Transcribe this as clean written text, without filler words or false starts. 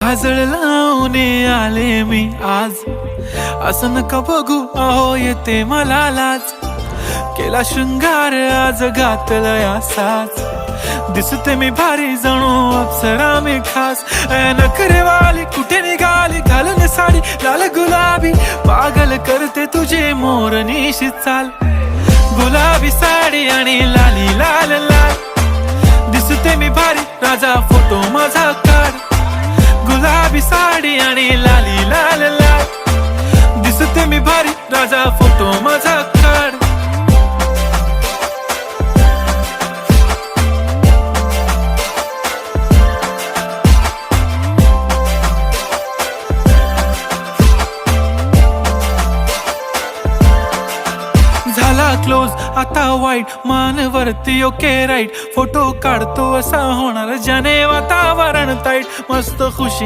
काजळ लावून आले मी आज, असं नका बघू अहो येते मला लाज. केला शृंगार आज घातलाय असाच, दिसते मी भारी जणू अप्सरा मी खास. नखरेवाली कुठे निघाली घालून साडी लाल गुलाबी, पागल करते तुझे मोरनीशी चाल. गुलाबी साडी आणि लाली लाल लाल, दिसते मी भारी राजा फोटो माझा काढ. गुलाबी साडी आणि लाली लाल लाल, दिसते मी भारी राजा फोटो माझा काढ. झाला क्लोज आता वाईट, मान वरती ओके राईट. फोटो काढतो असा होणार ज्याने वातावरण ताईट. मस्त खुशी